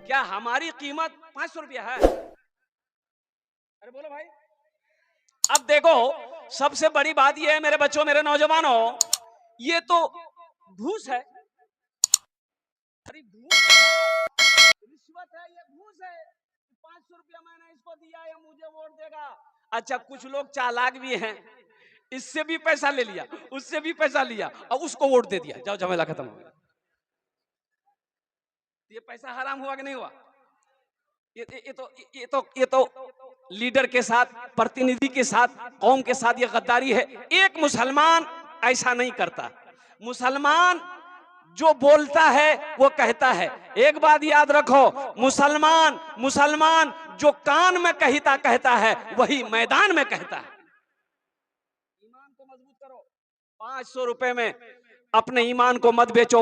क्या हमारी कीमत 500 रुपया है? अरे बोलो भाई। अब देखो, सबसे बड़ी बात यह है मेरे बच्चों, मेरे नौजवानों, ये तो घूस है। अरे घूस है, रिश्वत है, ये घूस है। 500 रुपया मैंने इसको दिया, या मुझे वोट देगा। अच्छा, कुछ लोग चालाक भी हैं, इससे भी पैसा ले लिया, उससे भी पैसा लिया और उसको वोट दे दिया, जाओ झमेला खत्म हो गया। ये पैसा हराम हुआ कि नहीं हुआ? ये तो लीडर के साथ, प्रतिनिधि के साथ, कौम के साथ ये गद्दारी है। एक मुसलमान ऐसा नहीं करता। मुसलमान जो बोलता है वो कहता है। एक बात याद रखो, मुसलमान मुसलमान जो कान में कहता है वही मैदान में कहता है। ईमान को मजबूत करो। 500 रुपए में अपने ईमान को मत बेचो,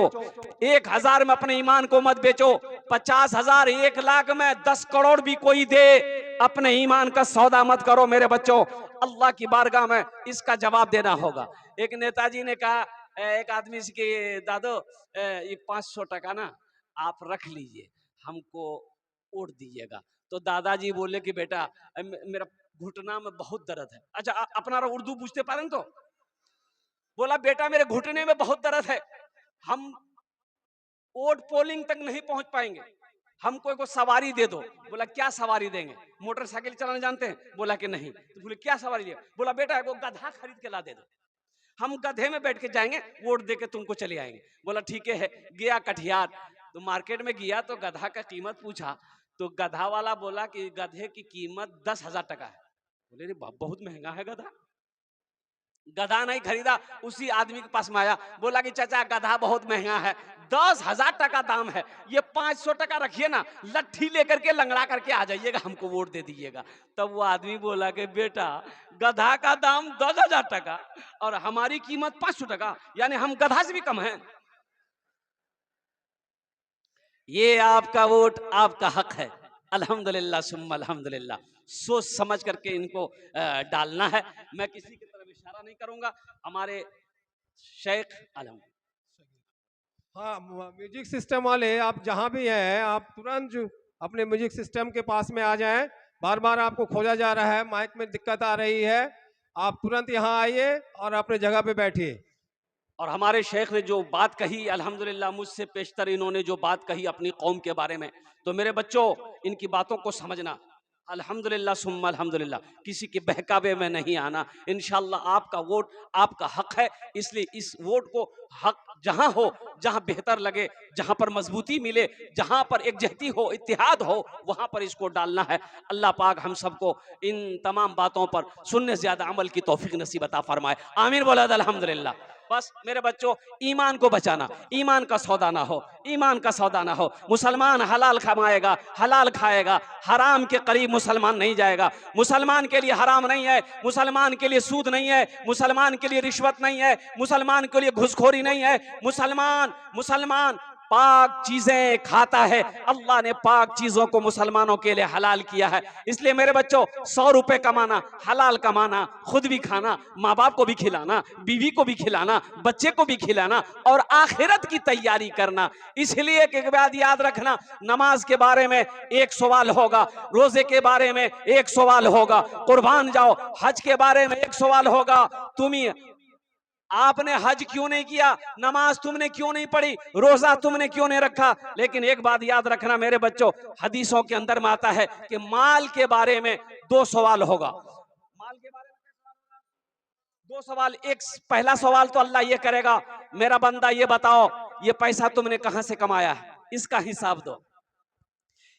1000 में अपने ईमान को मत बेचो, 50,000, 1 लाख में 10 करोड़ भी कोई दे, अपने ईमान का सौदा मत करो मेरे बच्चों। अल्लाह की बारगाह में इसका जवाब देना होगा। एक नेताजी ने कहा एक आदमी से कि दादो ये 500 टका ना आप रख लीजिए, हमको वोट दीजिएगा। तो दादाजी बोले कि बेटा मेरा घुटना में बहुत दर्द है। अच्छा, अपना उर्दू पूछते पारे तो बोला बेटा मेरे घुटने में बहुत दर्द है, हम वोट पोलिंग तक नहीं पहुंच पाएंगे, हमको को सवारी दे दो। बोला क्या सवारी देंगे? मोटरसाइकिल चलाना जानते हैं? बोला कि नहीं। तो बोले क्या सवारी दे? बोला बेटा वो गधा खरीद के ला दे दो, हम गधे में बैठ के जाएंगे, वोट दे के तुमको चले आएंगे। बोला ठीक है। गया कटिहार, तो मार्केट में गया तो गधा का कीमत पूछा, तो गधा वाला बोला कि गधे की कीमत 10,000 टका है। बोले बहुत महंगा है गधा। गधा नहीं खरीदा, उसी आदमी के पास में आया, बोला कि चाचा गधा बहुत महंगा है, 10,000 टका दाम है, ये 500 टका रखिए ना, लट्ठी लेकर के लंगड़ा करके आ जाइएगा, हमको वोट दे दीजिएगा। तब वो आदमी बोला कि बेटा गधा का दाम 10,000 टका और हमारी कीमत 500 टका, यानी हम गधा से भी कम हैं। ये आपका वोट आपका हक है। अल्हम्दुलिल्लाह सुम्मा अल्हम्दुलिल्लाह। सोच समझ करके इनको डालना है। मैं किसी की तरफ इशारा नहीं करूंगा। हमारे शेख आलम। हाँ, म्यूजिक सिस्टम वाले आप जहाँ भी हैं, आप तुरंत अपने म्यूजिक सिस्टम के पास में आ जाएं। बार बार आपको खोजा जा रहा है, माइक में दिक्कत आ रही है, आप तुरंत यहाँ आइए और अपने जगह पे बैठिए। और हमारे शेख ने जो बात कही, अल्हम्दुलिल्लाह मुझसे पेशतर इन्होंने जो बात कही अपनी कौम के बारे में, तो मेरे बच्चों इनकी बातों को समझना। अल्हम्दुलिल्लाह सुम्मा अल्हम्दुलिल्लाह, किसी के बहकावे में नहीं आना। इंशाअल्लाह आपका वोट आपका हक है, इसलिए इस वोट को हक जहां हो, जहां बेहतर लगे, जहां पर मजबूती मिले, जहां पर एकजहती हो, इत्तेहाद हो, वहां पर इसको डालना है। अल्लाह पाक हम सबको इन तमाम बातों पर सुनने से ज्यादा अमल की तौफीक नसीब अता फरमाए। आमीन बोला अल्हम्दुलिल्लाह। बस मेरे बच्चों, ईमान को बचाना, ईमान का सौदा ना हो, ईमान का सौदा ना हो। मुसलमान हलाल कमाएगा, हलाल खाएगा, हराम के करीब मुसलमान नहीं जाएगा। मुसलमान के लिए हराम नहीं है, मुसलमान के लिए सूद नहीं है, मुसलमान के लिए रिश्वत नहीं है, मुसलमान के लिए घुसखोरी नहीं है। मुसलमान मुसलमान पाक चीजें खाता है। अल्लाह ने पाक चीजों को मुसलमानों के लिए हलाल किया है। इसलिए मेरे बच्चों, 100 रुपए कमाना, हलाल कमाना, खुद भी खाना, माँ बाप को भी खिलाना, बीवी को भी खिलाना, बच्चे को भी खिलाना और आखिरत की तैयारी करना। इसलिए एक बात याद रखना, नमाज के बारे में एक सवाल होगा, रोजे के बारे में एक सवाल होगा, कुर्बान जाओ, हज के बारे में एक सवाल होगा। तुम्हें आपने हज क्यों नहीं किया, नमाज तुमने क्यों नहीं पढ़ी, रोजा तुमने क्यों नहीं रखा? लेकिन एक बात याद रखना मेरे बच्चों, हदीसों के अंदर में आता है कि माल के बारे में 2 सवाल होगा। माल के बारे में 2 सवाल। एक पहला सवाल तो अल्लाह ये करेगा, मेरा बंदा ये बताओ, ये पैसा तुमने कहां से कमाया है, इसका हिसाब दो।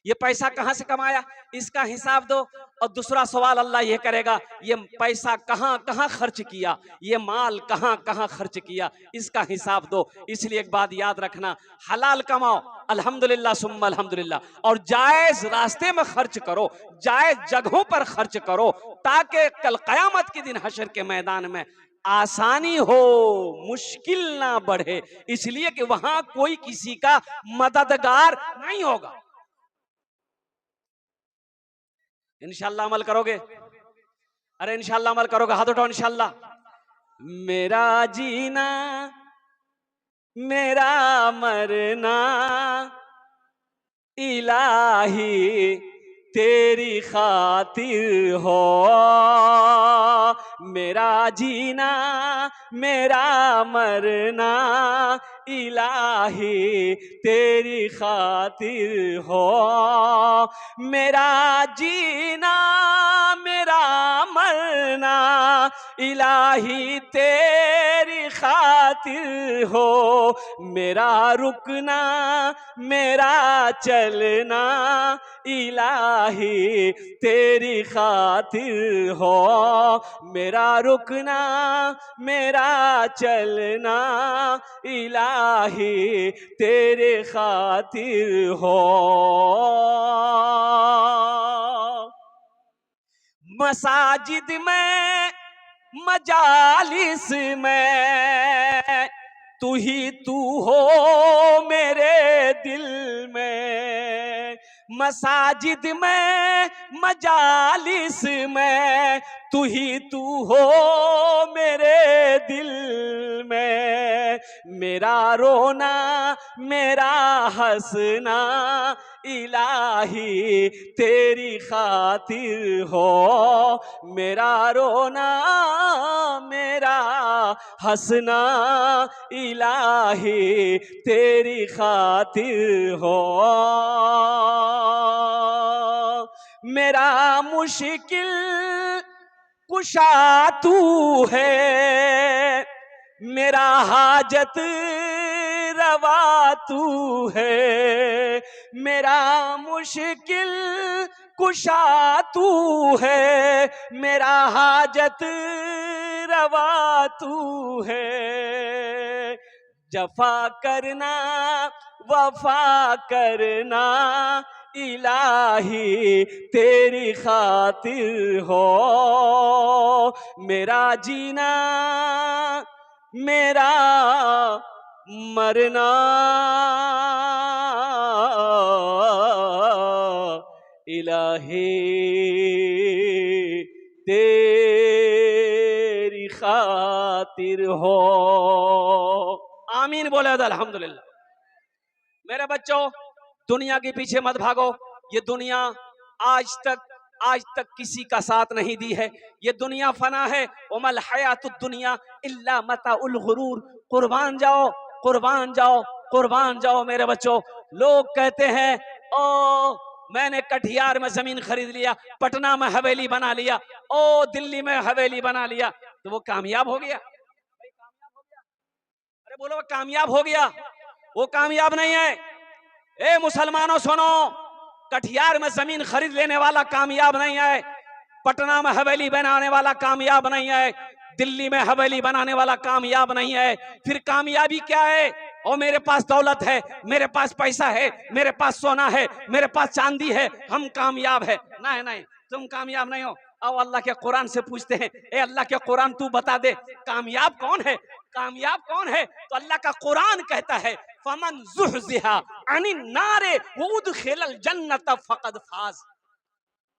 ये पैसा कहां से कमाया, इसका हिसाब दो। और दूसरा सवाल अल्लाह ये करेगा, ये पैसा कहां कहां खर्च किया, ये माल कहां कहां खर्च किया, इसका हिसाब दो। इसलिए एक बात याद रखना, हलाल कमाओ, अल्हम्दुलिल्लाह सुम्मा अल्हम्दुलिल्लाह, और जायज रास्ते में खर्च करो, जायज जगहों पर खर्च करो, ताकि कल कयामत के दिन हशर के मैदान में आसानी हो, मुश्किल ना बढ़े। इसलिए कि वहां कोई किसी का मददगार नहीं होगा। इंशाल्लाह अमल करोगे? अरे इंशाल्लाह अमल करोगे? हाथ उठाओ इंशाल्लाह। मेरा जीना मेरा मरना इलाही तेरी खातिर हो मेरा जीना मेरा मरना इलाही तेरी खातिर हो मेरा जीना मेरा मरना इलाही तेरी खातिर हो मेरा रुकना मेरा चलना इलाही तेरी खातिर हो मेरा रुकना मेरा चलना इलाही तेरे खातिर हो मसाजिद में मजालिस में तू हो मेरे दिल में मसाजिद में मजालिस में तू हो मेरे दिल में मेरा रोना मेरा हंसना इलाही तेरी खातिर हो मेरा रोना मेरा हंसना इलाही तेरी खातिर हो मेरा मुश्किल कुशा तू है मेरा हाजत रवा तू है मेरा मुश्किल कुशा तू है मेरा हाजत रवा तू है जफा करना वफा करना इलाही तेरी खातिर हो मेरा जीना मेरा मरना इलाही तेरी खातिर हो आमीन बोले अल्हम्दुलिल्लाह। मेरे बच्चों दुनिया के पीछे मत भागो ये दुनिया आज तक किसी का साथ नहीं दी है ये दुनिया फना है उमल हयातुद दुनिया इल्ला मताउल गुरूर कुर्बान जाओ कुर्बान जाओ कुर्बान जाओ मेरे बच्चों लोग कहते हैं ओ मैंने कटिहार में जमीन खरीद लिया पटना में हवेली बना लिया ओ दिल्ली में हवेली बना लिया तो वो कामयाब हो गया अरे बोलो कामयाब हो गया वो कामयाब नहीं है ए मुसलमानों सुनो कटिहार में जमीन खरीद लेने वाला कामयाब नहीं है पटना में हवेली बनाने वाला कामयाब नहीं है दिल्ली में हवेली बनाने वाला कामयाब नहीं है फिर कामयाबी क्या है और मेरे पास दौलत है मेरे पास पैसा है मेरे पास सोना है मेरे पास चांदी है हम कामयाब है नहीं नहीं तुम कामयाब नहीं हो अब अल्लाह के कुरान से पूछते हैं ए अल्लाह के कुरान तू बता दे कामयाब कौन है तो अल्लाह का कुरान कहता है फमन ज़ुहज़िहा अनिन नारे व उदखिलल जन्नत फ़क़द फाज़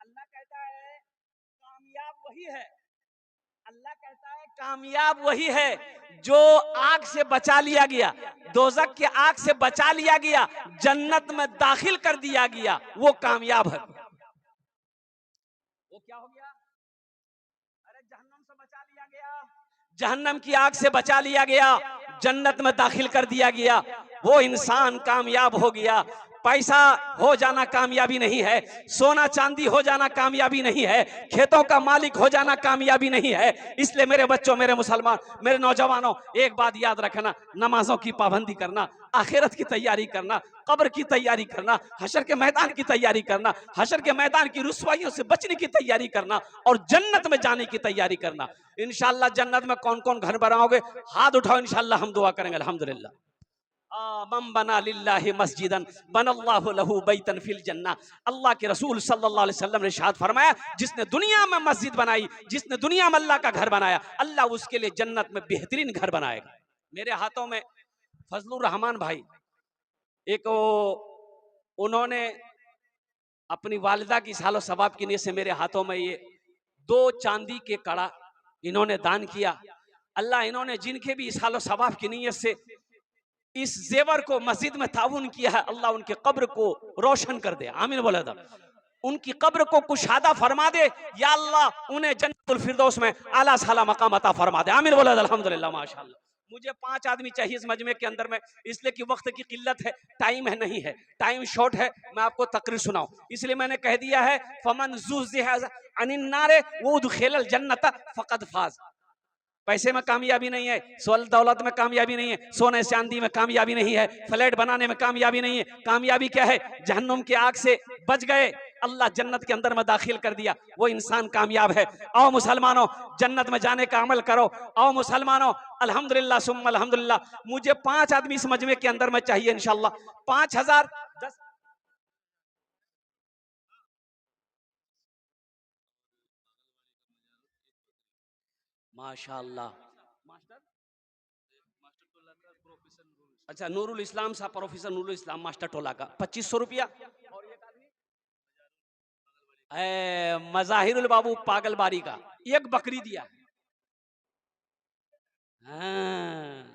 अल्लाह कहता है कामयाब वही है अल्लाह कहता है कामयाब वही है जो आग से बचा लिया गया दोज़ख के आग से बचा लिया गया जन्नत में दाखिल कर दिया गया वो कामयाब है वो क्या हो गया अरे जहन्नम से बचा लिया गया जहन्नम की आग से बचा लिया गया जन्नत में दाखिल कर दिया गया वो इंसान कामयाब हो गया पैसा हो जाना कामयाबी नहीं है सोना चांदी हो जाना कामयाबी नहीं है खेतों का मालिक हो जाना कामयाबी नहीं है इसलिए मेरे बच्चों मेरे मुसलमान मेरे नौजवानों एक बात याद रखना नमाजों की पाबंदी करना आखिरत की तैयारी करना कब्र की तैयारी करना हशर के मैदान की तैयारी करना हशर के मैदान की रुसवाइयों से बचने की तैयारी करना और जन्नत में जाने की तैयारी करना इंशाअल्लाह जन्नत में कौन कौन घर बनाओगे हाथ उठाओ इंशाअल्लाह हम दुआ करेंगे अल्हम्दुलिल्लाह मन बना लिल्लाहि मस्जिदन बनल्लाहु लहू बैतन फिल जन्ना अल्लाह के रसूल सल्लल्लाहु अलैहि वसल्लम ने इरशाद फरमाया जिसने दुनिया में मस्जिद बनाई जिसने दुनिया में अल्लाह का घर बनाया अल्लाह उसके लिए जन्नत में बेहतरीन घर बनाएगा मेरे हाथों में फजलुर रहमान भाई एक उन्होंने अपनी वालिदा की सालो सवाब की नीयत से मेरे हाथों में ये 2 चांदी के कड़ा इन्होंने दान किया अल्लाह इन्होंने जिनके भी सालो सवाब की नीयत से इस जेवर को मस्जिद में ताउन किया है, अल्लाह उनके कब्र को रोशन कर दे, आमीन बोला था। उनकी कब्र को कुशादा फरमा दे, या अल्लाह उन्हें जन्नतुल फिरदौस में आला साला मकाम अता फरमा दे, आमीन बोला था। अल्हम्दुलिल्लाह माशाअल्लाह। मुझे 5 आदमी चाहिए इस मजमे के अंदर में, इसलिए कि वक्त की किल्लत है, टाइम है नहीं है, टाइम शॉर्ट है। मैं आपको तकरीर सुनाऊं, इसलिए मैंने कह दिया है फमन ज़ुहज़िहा अनिन नारे वउदखिलल जन्नत फ़क़द फ़ाज़। पैसे में कामयाबी नहीं है, सोल दौलत में कामयाबी नहीं है, सोने चांदी में कामयाबी नहीं है, फ्लैट बनाने में कामयाबी नहीं है। कामयाबी क्या है? जहन्नुम की आग से बच गए, अल्लाह जन्नत के अंदर में दाखिल कर दिया, वो इंसान कामयाब है। आओ मुसलमानों, जन्नत में जाने का अमल करो। आओ मुसलमानों, अल्हम्दुलिल्लाह सुम्मा अल्हम्दुलिल्लाह। मुझे 5 आदमी इस मजमे के अंदर में चाहिए इंशाअल्लाह। 5000 10 माशाअल्लाह। अच्छा, नूरुल इस्लाम साहब, प्रोफेसर नूरुल इस्लाम मास्टर टोला का 2500 रुपया। और एक आदमी मजाहिरुल बाबू पागलबारी का एक बकरी दिया। हाँ,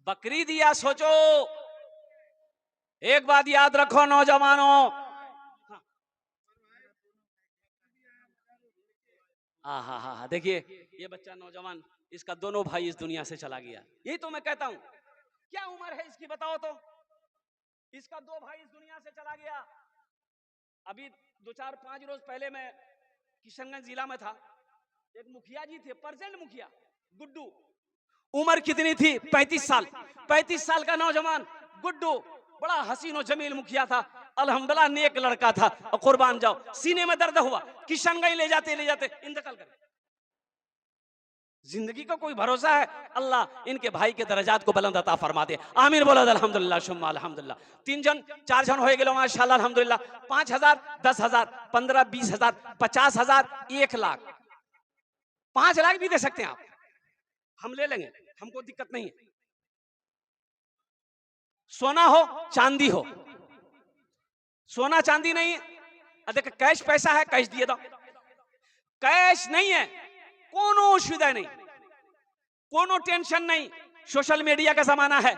बकरी दिया। सोचो, एक बात याद रखो नौजवानों, हाँ हाँ हाँ हाँ, देखिए ये बच्चा नौजवान, इसका दोनों भाई इस दुनिया से चला गया। यही तो मैं कहता हूं, क्या उम्र है इसकी बताओ तो। इसका 2 भाई इस दुनिया से चला गया। अभी 2-4-5 रोज पहले मैं किशनगंज जिला में था, एक मुखिया जी थे, प्रेजेंट मुखिया गुड्डू। उम्र कितनी थी? 35 साल। 35 साल का नौजवान गुड्डू, बड़ा हसीन और जमील मुखिया था, अल्हम्दुलिल्लाह नेक लड़का था। और कुर्बान जाओ, सीने में दर्द हुआ, किशनगंज ले जाते इंतकाल कर। जिंदगी का कोई भरोसा है? अल्लाह इनके भाई के दर्जात को बुलंद अता फरमा दे, आमीन बोलो अल्हम्दुलिल्लाह शुम्मा अल्हम्दुलिल्लाह। 3 जन 4 जन हो गए माशाअल्लाह अल्हम्दुलिल्लाह। 5000 10,000 15 20,000 50,000 1 लाख 5 लाख भी दे सकते हैं आप, हम ले लेंगे, हमको दिक्कत नहीं है। सोना हो चांदी हो, सोना चांदी नहीं देख, कैश पैसा है, कैश दिए दो। कैश नहीं है, कोनो असुविधा नहीं, कोनो टेंशन नहीं। सोशल मीडिया का जमाना है,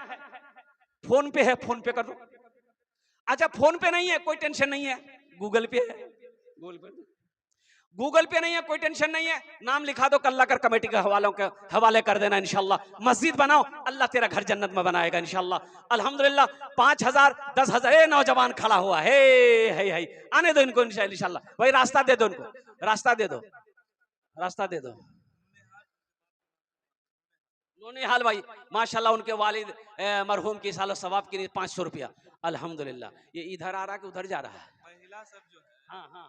फोन पे है, फोन पे कर दो। अच्छा, फोन पे नहीं है, कोई टेंशन नहीं है, गूगल पे है, गूगल पे नहीं है, कोई टेंशन नहीं है। नाम लिखा दो, कल्ला कर कमेटी के हवाले कर देना इंशाल्लाह। मस्जिद बनाओ, अल्लाह तेरा घर जन्नत में बनाएगा इंशाल्लाह। अल्हम्दुलिल्लाह 5000 10,000। ए नौजवान खड़ा हुआ है, है आने दो इनको इंशाल्लाह। भाई रास्ता दे दो इनको, रास्ता दे दो, रास्ता दे दो। नोनिहाल भाई माशाल्लाह, उनके वालिद मरहूम की सालो सवाब के लिए 500 रुपया। अल्हम्दुलिल्लाह। ये इधर आ रहा कि उधर जा रहा है? हाँ हाँ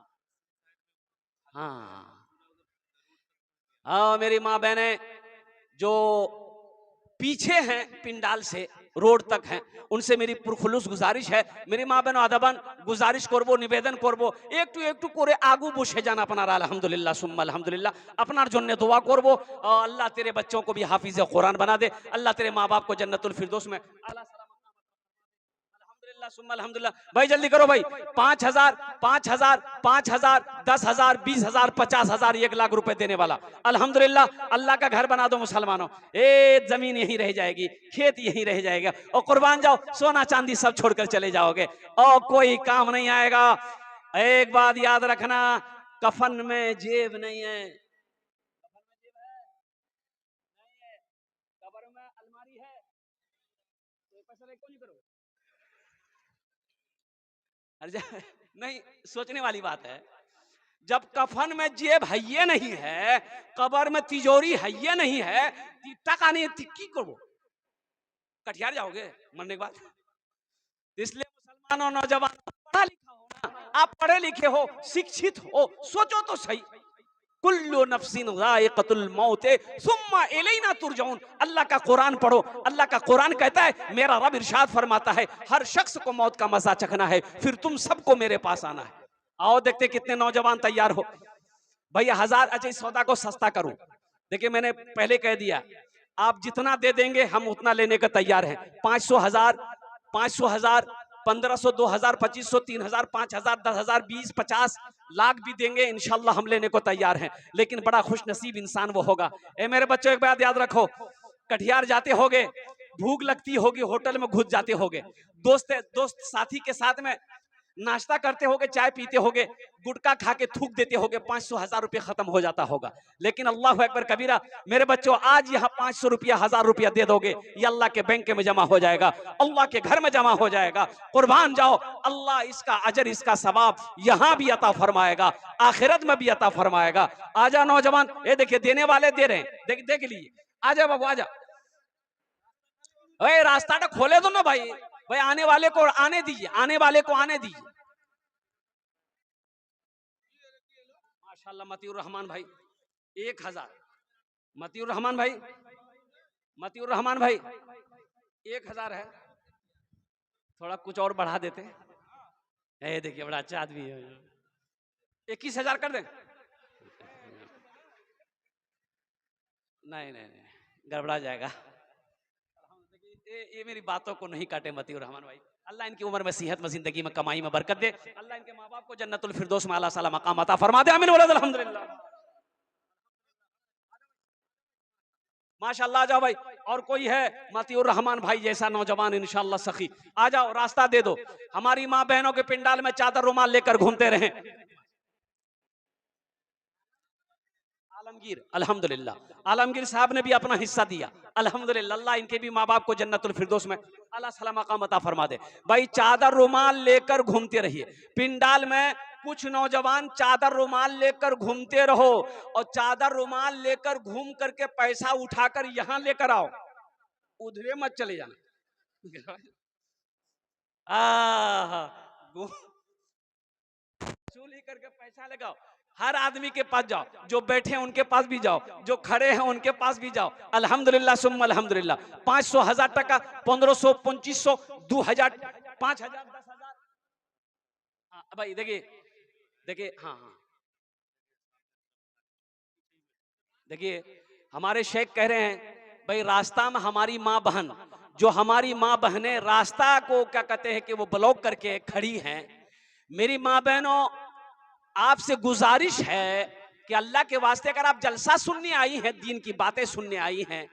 हाँ हाँ, मेरी माँ बहने जो पीछे हैं पिंडाल से रोड तक हैं, उनसे मेरी पुरखुलूस गुजारिश है, मेरी माँ बहनों आदबन गुजारिश करबो, निवेदन करबो, একটু করে আগু বসে जाना अपना अल्हम्दुलिल्लाह सुम्मा अल्हम्दुलिल्लाह। अपनार जन्ने दुआ करबो, अल्लाह तेरे बच्चों को भी हाफिज कुरान बना दे, अल्लाह तेरे माँ बाप को जन्नतुल फिरदौस में अल्हम्दुलिल्लाह। भाई जल्दी करो भाई, 5000 5000 5000 10,000 20,000 50,000 1 लाख रुपए देने वाला। अल्हम्दुलिल्लाह, अल्लाह का घर बना दो मुसलमानों। जमीन यहीं रह जाएगी, खेत यहीं रह जाएगा, और कुर्बान जाओ, सोना चांदी सब छोड़कर चले जाओगे और कोई काम नहीं आएगा। एक बात याद रखना, कफन में जेब नहीं है, कब्र में अलमारी है, तो पैसा लेके नहीं करो। नहीं, सोचने वाली बात है, जब कफन में जेब है ये नहीं है, कब्र में तिजोरी है ये नहीं है, टका नहीं की करो, कटियार जाओगे मरने के बाद। इसलिए मुसलमानों, नौजवान, पढ़ा लिखा हो ना, आप पढ़े लिखे हो, शिक्षित हो, सोचो तो सही। कुल्लु नफ्सिन ज़ाइक़तुल मौत सुम्मा इलैना तुरजाऊन। अल्लाह का कुरान पढ़ो, अल्लाह का कुरान कहता है, मेरा रब इरशाद फरमाता है, हर शख्स को मौत का मजा चखना है, फिर तुम सबको मेरे पास आना है। आओ देखते कितने नौजवान तैयार हो। भैया 1000, अच्छा इस सौदा को सस्ता करूं, देखिए मैंने पहले कह दिया, आप जितना दे देंगे हम उतना लेने का तैयार हैं। 500 1000 500 1000 1500 2000 2500 3000 5000 10,000 20 50 लाख भी देंगे इंशाल्लाह, हम लेने को तैयार हैं। लेकिन बड़ा खुश नसीब इंसान वो होगा। ए मेरे बच्चों, एक बात याद रखो, कटिहार जाते होगे, भूख लगती होगी, होटल में घुस जाते होगे, दोस्त साथी के साथ में नाश्ता करते होगे, चाय पीते होगे, गुटखा खा के थूक देते होगे, 500 1000 रुपये खत्म हो जाता होगा। लेकिन अल्लाह अकबर कबीरा, मेरे बच्चों आज यहाँ 500 रुपया 1000 रुपया दे दोगे, ये अल्लाह के बैंक में जमा हो जाएगा, अल्लाह के घर में जमा हो जाएगा। कुर्बान जाओ, अल्लाह इसका अजर, इसका सवाब यहाँ भी अता फरमाएगा, आखिरत में भी अता फरमाएगा। आजा नौजवान, ये देखिए देने वाले दे रहे हैं, देख लीजिए। आजा बाबू आजा, रास्ता तो खोले दो ना भाई, आने वाले को आने दीजिए, आने वाले को आने दीजिए। माशाल्लाह मतीउर रहमान भाई 1000, मतीउर रहमान भाई, मतीउर रहमान भाई 1000 है, थोड़ा कुछ और बढ़ा देते। देखिए बड़ा अच्छा आदमी है, 21,000 कर दें? नहीं नहीं नहीं, गड़बड़ा जाएगा। ये मेरी बातों को नहीं काटे मतीउर रहमान भाई, अल्लाह इनकी उम्र में, सेहत में, जिंदगी में, कमाई में बरकत दे, अल्लाह इनके माँ बाप को जन्नतुल फिरदौस में आला साला मकाम अता फरमा दे, आमीन वलद अल्हम्दुलिल्लाह। माशाल्लाह, आ जाओ भाई, और कोई है मतीउर रहमान भाई जैसा नौजवान इंशाअल्लाह सखी, आ जाओ, रास्ता दे दो। हमारी माँ बहनों के पिंडाल में चादर रुमाल लेकर घूमते रहे। आलमगीर, अल्हम्दुलिल्लाह, आलमगीर साहब ने भी अपना हिस्सा दिया, अल्हम्दुलिल्लाह, अल्लाह इनके भी माँ बाप को जन्नतुल फिरदौस में अल्लाह सलाम मकाम अता फरमा दे। भाई चादर रुमाल लेकर घूमते रहिए, पिंडाल में कुछ नौजवान चादर रुमाल लेकर घूमते रहो, और चादर रुमाल लेकर घूम करके पैसा उठाकर यहाँ लेकर आओ, उधरे मत चले जाना। वसूली करके पैसा लगाओ, हर आदमी के पास जाओ, जो बैठे हैं उनके पास भी जाओ, जो खड़े हैं उनके पास भी जाओ, अल्हम्दुलिल्लाह सुम्मा अल्हम्दुलिल्लाह। 500 1000 टका, 1500 2500 2000 5000 10,000। हाँ भाई देखिए, देखिए, हाँ हाँ, देखिए हमारे शेख कह रहे हैं भाई, रास्ता में हमारी माँ बहन, जो हमारी माँ बहनें रास्ता को क्या कहते हैं कि वो ब्लॉक करके खड़ी हैं, मेरी माँ बहनों आपसे गुजारिश है कि अल्लाह के वास्ते अगर आप जलसा सुनने आई हैं, दीन की बातें सुनने आई हैं,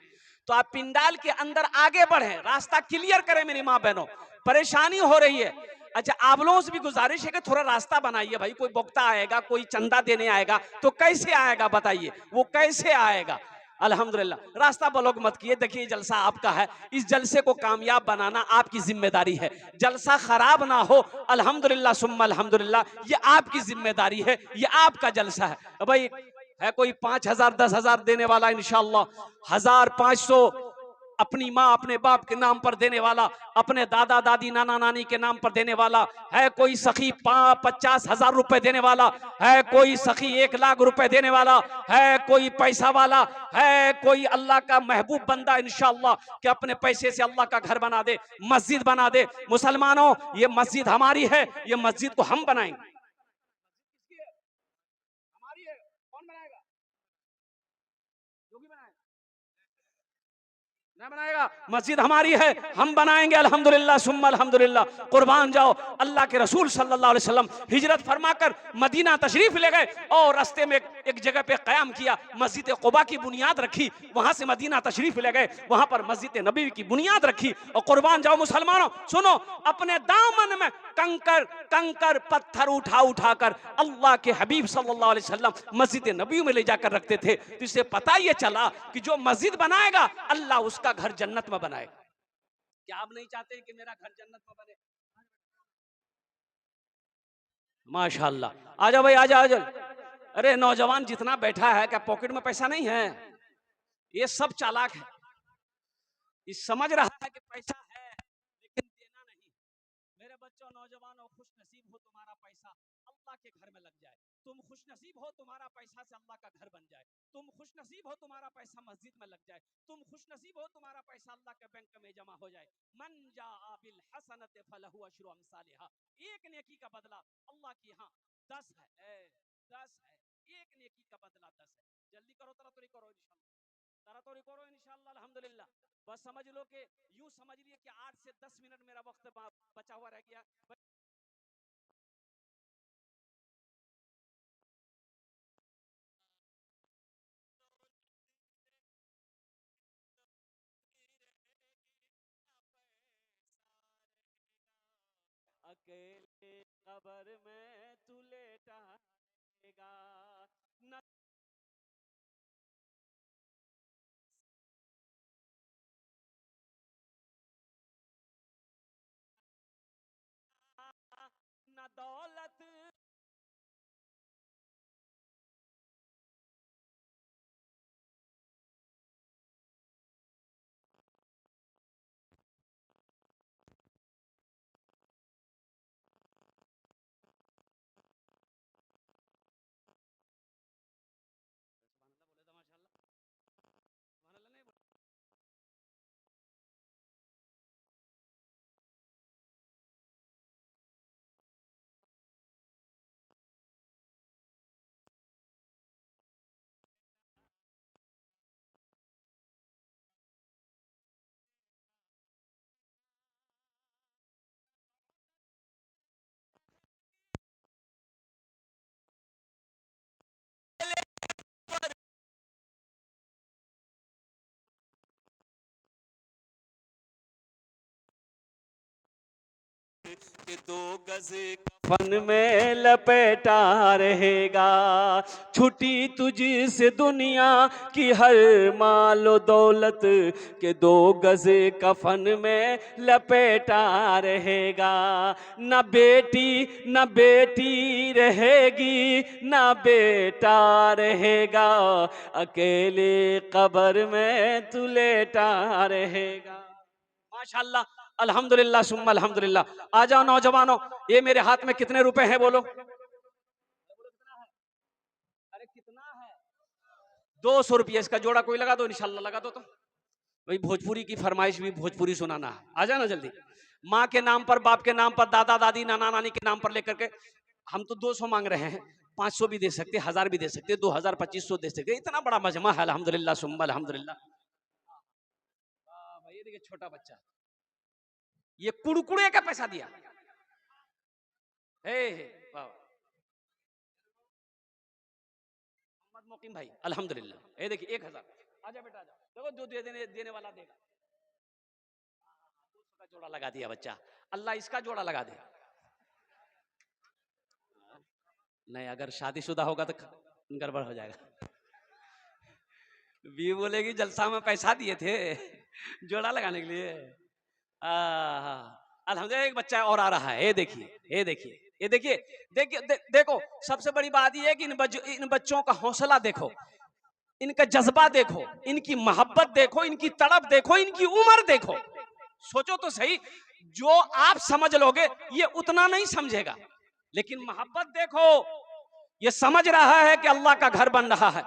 तो आप पिंडाल के अंदर आगे बढ़ें, रास्ता क्लियर करें। मेरी माँ बहनों परेशानी हो रही है, अच्छा आप लोगों से भी गुजारिश है कि थोड़ा रास्ता बनाइए भाई, कोई वक्ता आएगा, कोई चंदा देने आएगा, तो कैसे आएगा बताइए, वो कैसे आएगा? अल्हम्दुलिल्लाह, रास्ता ब्लॉक मत किए। देखिए जलसा आपका है, इस जलसे को कामयाब बनाना आपकी जिम्मेदारी है, जलसा खराब ना हो, अल्हम्दुलिल्लाह सुम्मा अल्हम्दुलिल्लाह, ये आपकी जिम्मेदारी है, ये आपका जलसा है। भाई है कोई 5000 10,000 देने वाला, इंशाअल्लाह 1500 अपनी माँ अपने बाप के नाम पर देने वाला, अपने दादा दादी नाना नानी के नाम पर देने वाला है, कोई सखी 50,000 रुपए देने वाला है, कोई सखी 1,00,000 रुपए देने वाला है, कोई पैसा वाला है, कोई अल्लाह का महबूब बंदा इंशाअल्लाह कि अपने पैसे से अल्लाह का घर बना दे, मस्जिद बना दे। मुसलमानों, ये मस्जिद हमारी है, ये मस्जिद को हम बनाएंगे। हमारी है, कौन बनाएगा? जो भी बनाएगा नहीं बनाएगा, मस्जिद हमारी है, हम बनाएंगे, अल्हम्दुलिल्लाह सुम्मा अल्हम्दुलिल्लाह। कुर्बान जाओ, अल्लाह के रसूल सल्लल्लाहु अलैहि वसल्लम हिजरत फरमाकर मदीना तशरीफ ले गए, और रास्ते में एक जगह पे कयाम किया, मस्जिद कुबा की बुनियाद रखी, वहां से मदीना तशरीफ ले गए, वहां पर मस्जिद नबी की बुनियाद रखी। और कुर्बान जाओ मुसलमानों, सुनो, अपने दामन में कंकर कंकर पत्थर उठा उठाकर अल्लाह के हबीब सल्लल्लाहु अलैहि वसल्लम मस्जिद नबी में ले जाकर रखते थे। तो इससे पता ये चला कि जो मस्जिद बनाएगा अल्लाह उसका घर जन्नत में बनाएगा। क्या आप नहीं चाहते कि मेरा घर जन्नत में बने? माशाअल्लाह, आजा भाई, आजा आजा। अरे नौजवान जितना बैठा है, क्या पॉकेट में पैसा नहीं है? ये सब चालाक है, ये समझ रहा है कि पैसा है लेकिन देना नहीं। मेरे बच्चों, नौजवानों, खुश नसीब हो तुम्हारा पैसा अल्लाह के घर में लग जाए, तुम खुश नसीब हो तुम्हारा पैसा से अल्लाह का घर बन जाए, तुम खुश नसीब हो तुम्हारा पैसा मस्जिद में लग जाए, तुम खुश नसीब हो तुम्हारा पैसा अल्लाह के बैंक में जमा हो जाए। मन जाअ बिल हसनति फलहु अशरु अमसालिहा, एक नेकी का बदला अल्लाह के यहाँ 10 है, 10 है, एक नेकी का बदला 10 है। जल्दी करो, तरातुरी करो इंशाअल्लाह, तरातुरी करो इंशाअल्लाह, अल्हम्दुलिल्लाह। बस समझ लो कि यूं समझ लिए कि 8 से 10 मिनट मेरा वक्त बचा हुआ रह गया। अकेले कब्र में तू लेटा रहेगा न न दौलत बोले तो माशाल्लाह नहीं बोले। कि दो गज कफन में लपेटा रहेगा छुटी तुझसे दुनिया की हर मालो दौलत के दो गज कफन में लपेटा रहेगा न बेटी रहेगी न बेटा रहेगा अकेले कब्र में तू लेटा रहेगा। माशाल्लाह अल्हम्दुलिल्लाह सुम्मा अल्हम्दुलिल्लाह। आ जाओ नौजवानों, ये मेरे हाथ में कितने रुपए हैं बोलो? अरे कितना है? 200 रुपये इसका जोड़ा कोई लगा दो, इंशाल्लाह लगा दो। तो भाई भोजपुरी की फरमाइश भी भोजपुरी सुनाना है, आ जाना जल्दी। माँ के नाम पर, बाप के नाम पर, दादा दादी नाना नानी के नाम पर लेकर के हम तो 200 मांग रहे हैं, 500 भी दे सकते, 1000 भी दे सकते, 2000 2500 दे सकते। इतना बड़ा मजमा है अल्हम्दुलिल्लाह सुम्मा अल्हम्दुलिल्लाह। भाई ये देखिए छोटा बच्चा, ये कुड़कुड़े का पैसा दिया। हे वाह मोहम्मद मोकिम भाई अल्हम्दुलिल्लाह। ये देखिए 1000। आजा बेटा आजा, देखो जो देने वाला देगा। 200 का जोड़ा लगा दिया बच्चा, अल्लाह इसका जोड़ा लगा दे। नहीं अगर शादीशुदा होगा तो गड़बड़ हो जाएगा। बीवी बोलेगी जलसा में पैसा दिए थे जोड़ा लगाने के लिए। अल्हम्दुलिल्लाह एक बच्चा और आ रहा है, ये देखिए ये देखिए ये देखिए देखिए देखो सबसे बड़ी बात ये है कि इन बच्चों का हौसला देखो, इनका जज्बा देखो, इनकी मोहब्बत देखो, इनकी तड़प देखो, इनकी उम्र देखो। सोचो तो सही, जो आप समझ लोगे ये उतना नहीं समझेगा, लेकिन मोहब्बत देखो, ये समझ रहा है कि अल्लाह का घर बन रहा है।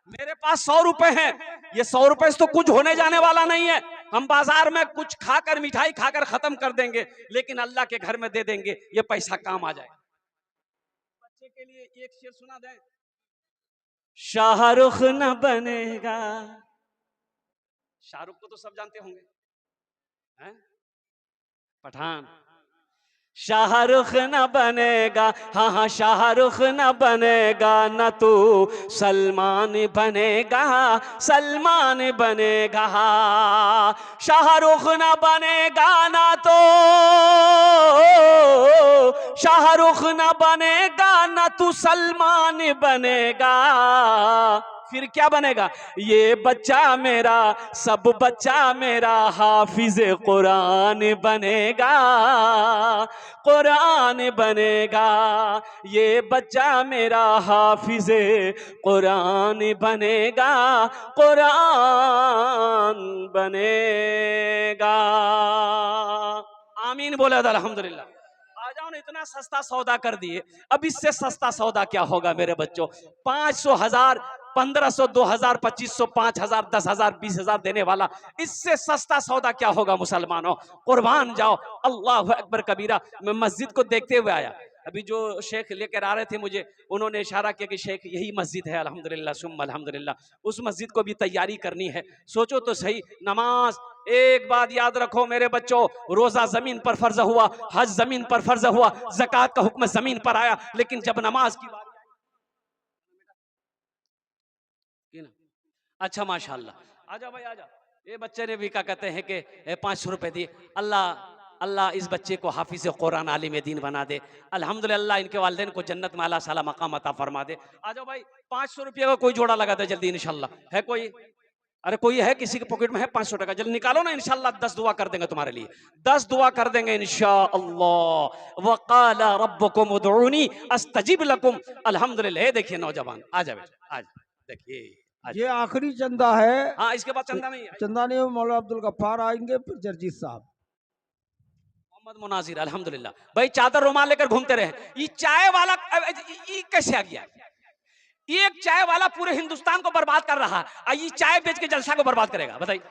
मेरे पास 100 रुपए हैं, ये 100 रुपए से तो कुछ होने जाने वाला नहीं है। हम बाजार में कुछ खाकर मिठाई खाकर खत्म कर देंगे, लेकिन अल्लाह के घर में दे देंगे, ये पैसा काम आ जाएगा। बच्चे के लिए एक शेर सुना दें। शाहरुख न बनेगा, शाहरुख को तो सब जानते होंगे, हैं? पठान। शाहरुख न बनेगा, हाँ हाँ शाहरुख न बनेगा, न तू सलमान बनेगा, सलमान बनेगा। शाहरुख न बनेगा ना तो शाहरुख न बनेगा, न तू सलमान बनेगा, फिर क्या बनेगा? ये बच्चा मेरा, सब बच्चा मेरा हाफिज कुरान बनेगा, कुरान बनेगा। ये बच्चा मेरा हाफिज कुरान बनेगा, कुरान बनेगा। आमीन बोले अल्हम्दुलिल्लाह। आ जाओ ना, इतना सस्ता सौदा कर दिए, अब इससे सस्ता सौदा क्या होगा मेरे बच्चों? 500 1000 1500 2000 2500 5000 10,000 20,000 देने वाला, इससे सस्ता सौदा क्या होगा मुसलमानों? कुर्बान जाओ। अल्लाह अकबर कबीरा। मैं मस्जिद को देखते हुए आया, अभी जो शेख लेकर आ रहे थे मुझे, उन्होंने इशारा किया कि शेख यही मस्जिद है। अल्हम्दुलिल्लाह सुम्मा अल्हम्दुलिल्लाह। उस मस्जिद को भी तैयारी करनी है। सोचो तो सही, नमाज, एक बात याद रखो मेरे बच्चों, रोजा जमीन पर फर्ज हुआ, हज जमीन पर फर्ज हुआ, ज़कात का हुक्म जमीन पर आया, लेकिन जब नमाज की बात, अच्छा माशाल्लाह, आजा भाई आजा। ये बच्चे ने भी क्या कहते हैं कि 500 रुपए दिए, अल्लाह अल्लाह इस बच्चे को हाफिज कुरान आलिम दीन बना दे। अल्हम्दुलिल्लाह इनके वालिदैन को जन्नत में आला साला मकाम अता फरमा दे। आ जाओ भाई, 500 रुपये का कोई जोड़ा लगा दे जल्दी इंशाल्लाह। है कोई? अरे कोई है किसी के पॉकेट में है 500 टका? जल्दी निकालो ना, इंशाल्लाह 10 दुआ कर देंगे तुम्हारे लिए, 10 दुआ कर देंगे इंशाअल्लाह। वक़ाला रब्बुकुम उदऊनी अस्तजिब लकुम। अल्हम्दुलिल्लाह। ये देखिए नौजवान, आ जा बेटा, आ जा, देखिए ये आखिरी चंदा है। हाँ, इसके बाद चंदा नहीं है। चंदा नहीं, मौला अब्दुल गफ्फार आएंगे, फिर जर्जीत साहब, मोहम्मद मुनाजिर। अल्हम्दुलिल्लाह भाई, चादर रुमाल लेकर घूमते रहे। ये चाय वाला ये कैसे आ गया? एक चाय वाला पूरे हिंदुस्तान को बर्बाद कर रहा है, ये चाय बेच के जलसा को बर्बाद करेगा? बताइए।